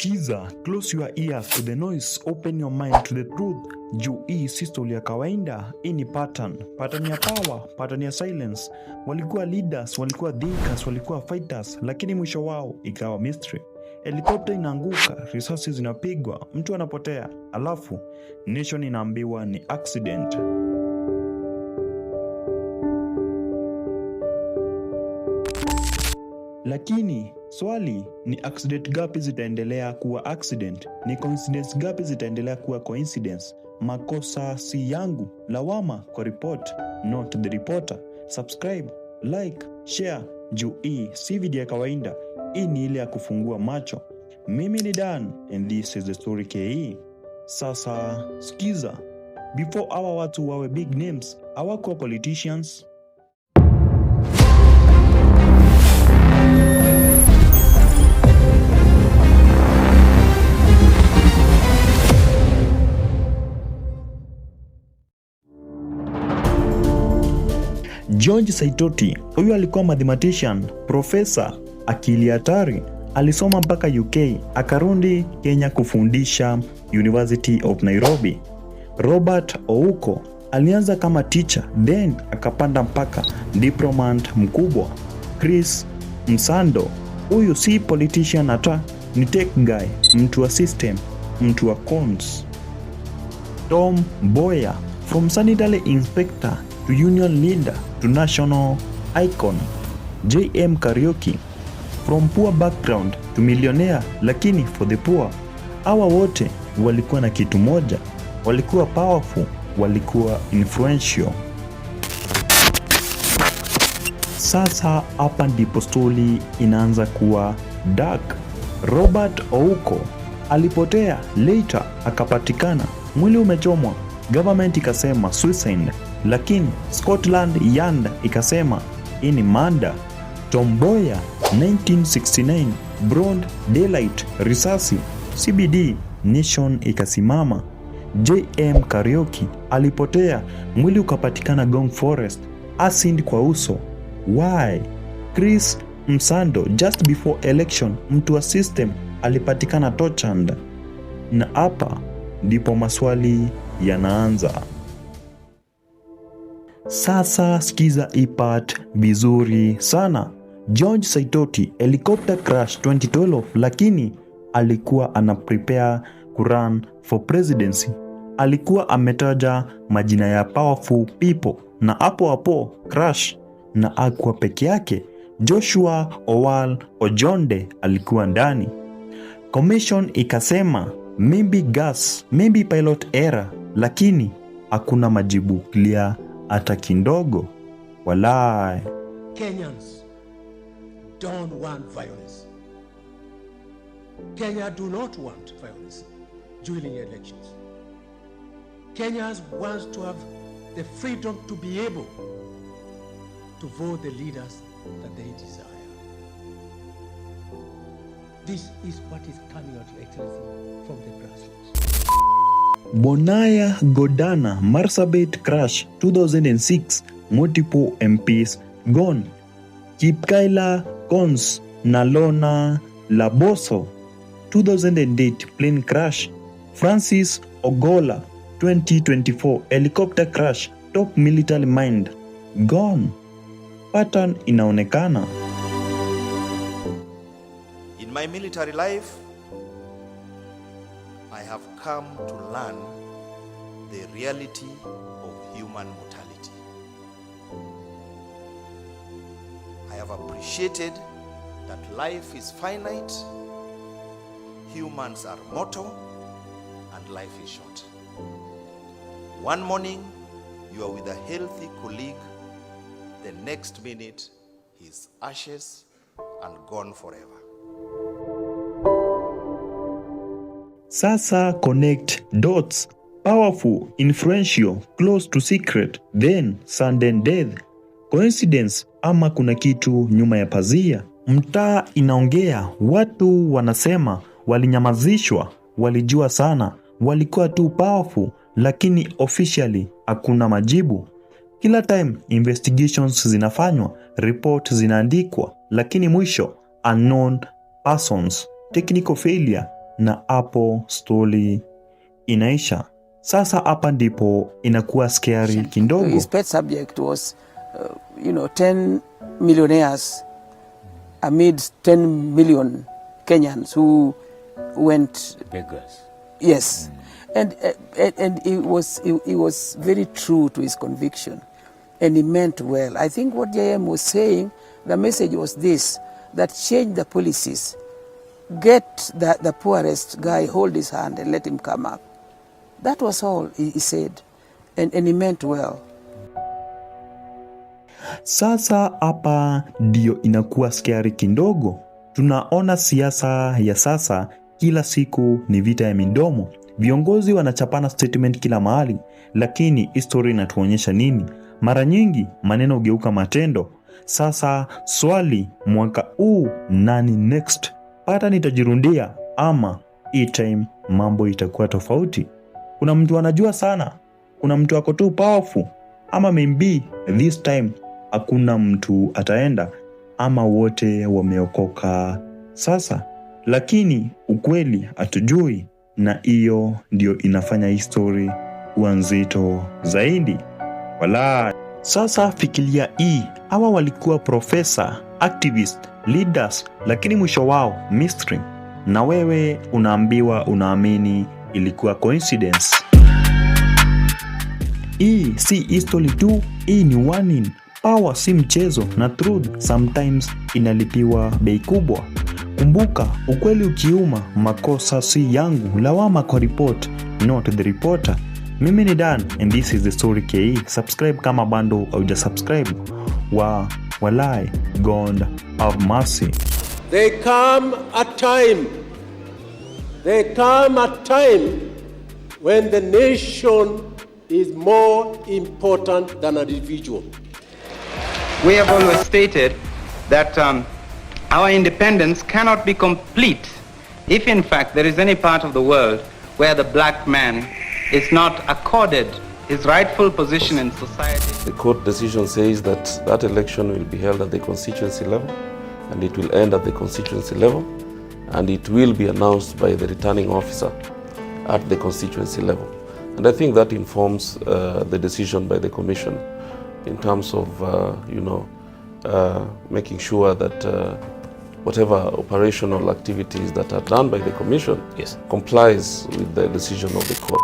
Skiza, close your ears to the noise, open your mind to the truth. Juu hii si story ya kawaida, hii ni pattern ya power, pattern ya silence. Walikuwa leaders, walikuwa thinkers, walikuwa fighters, lakini mwisho wao ikawa mystery. Helicopter inaanguka, risasi zinapigwa, mtu anapotea, alafu nation inaambiwa ni accident. Lakini swali ni accident gapi zitaendelea kuwa accident? Ni coincidence gapi zitaendelea kuwa coincidence? Makosa si yangu, lawama kwa report, not the reporter. Subscribe, like, share. Juu hii si video ya kawaida, hii ni ile ya kufungua macho. Mimi ni Dan and this is the story KE. Sasa skiza, before our watu wawe big names, hawakuwa politicians. George Saitoti, huyu alikuwa mathematician, professor, akili hatari. Alisoma mpaka UK, akarudi Kenya kufundisha University of Nairobi. Robert Ouko alianza kama teacher, then akapanda mpaka diplomat mkubwa. Chris Msando, huyu si politician hata, ni tech guy, mtu wa system, mtu wa cons. Tom Mboya, from sanitary inspector to union leader to national icon. JM Kariuki, from poor background to millionaire, lakini for the poor. Hawa wote walikuwa na kitu moja, walikuwa powerful, walikuwa influential. Sasa hapa ndipo story inaanza kuwa dark. Robert Ouko alipotea, later akapatikana, mwili umechomwa, government ikasema suicide, lakini Scotland Yard ikasema hii ni murder. Tom Mboya 1969, broad daylight, risasi, CBD, nation ikasimama. JM Kariuki alipotea, mwili ukapatikana Ngong Forest, acid kwa uso. Why? Chris Msando, just before election, mtu wa system alipatikana tortured. Na hapa ndipo maswali yanaanza. Sasa skiza ipat vizuri sana. George Saitoti, helicopter crash 2012, lakini alikuwa ana prepare kurun for presidency. Alikuwa ametaja majina ya powerful people, na hapo crash, na akuwa peke yake. Joshua Owal Ojonde alikuwa ndani. Commission ikasema maybe gas, maybe pilot error, lakini hakuna majibu clear hata kidogo. Walai. Kenyans don't want violence. Kenya do not want violence during elections. Kenyans want to have the freedom to be able to vote the leaders that they desire. This is what is coming out actually from the grassroots. Bonaya Godana Marsabit crash 2006, multiple MPs gone. Kipkaila Cons Nalona Laboso 2008, plane crash. Francis Ogola 2024, helicopter crash, top military mind gone. Pattern inaonekana. In my military life, I have come to learn the reality of human mortality. I have appreciated that life is finite, humans are mortal, and life is short. One morning, you are with a healthy colleague, the next minute, he's ashes and gone forever. Sasa connect dots. Powerful, influential, close to secret, then sudden death. Coincidence ama kuna kitu nyuma ya pazia? Mtaa inaongea, watu wanasema walinyamazishwa, walijua sana, walikuwa tu powerful, lakini officially hakuna majibu. Kila time investigations zinafanywa, report zinaandikwa, lakini mwisho unknown persons, technical failure, na hapo story inaisha. Sasa hapa ndipo inakuwa scary kidogo. His pet subject was 10 millionaires amid 10 million Kenyans who went beggars. Yes. And he was very true to his conviction, and he meant well. I think what JM was saying, the message was this, that change the policies, get the poorest guy, hold his hand and let him come up. That was all he said, and he meant well. Sasa hapa ndio inakuwa scary kidogo. Tunaona siasa ya sasa kila siku ni vita ya midomo. Viongozi wanachapana statement kila mahali, lakini history inatuonyesha nini? Mara nyingi maneno hugeuka matendo. Sasa swali, mwaka huu nani next? Pata nitajirundia ama hii time mambo itakuwa tofauti? Kuna mtu anajua sana, kuna mtu ako tu powerful, ama maybe this time hakuna mtu ataenda, ama wote wameokoka sasa. Lakini ukweli hatujui, na hiyo ndio inafanya history kuwa nzito zaidi. Wala sasa fikiria hii, hawa walikuwa professor, activist, leaders, lakini mwisho wao mystery. Na wewe unaambiwa unaamini ilikuwa coincidence. Hii si history tu, hii ni warning. Power si mchezo, na truth sometimes inalipiwa bei kubwa. Kumbuka, ukweli ukiuma, makosa si yangu, lawama kwa report, not the reporter. Mimi ni Dan and this is the story KE. Subscribe kama bando hauja subscribe. Walai, God have mercy. There come a time when the nation is more important than an individual. We have always stated that our independence cannot be complete if in fact there is any part of the world where the black man is not accorded his rightful position in society. The court decision says that that election will be held at the constituency level, and it will end at the constituency level, and it will be announced by the returning officer at the constituency level. And I think that informs the decision by the commission in terms of making sure that whatever operational activities that are done by the commission complies with the decision of the court.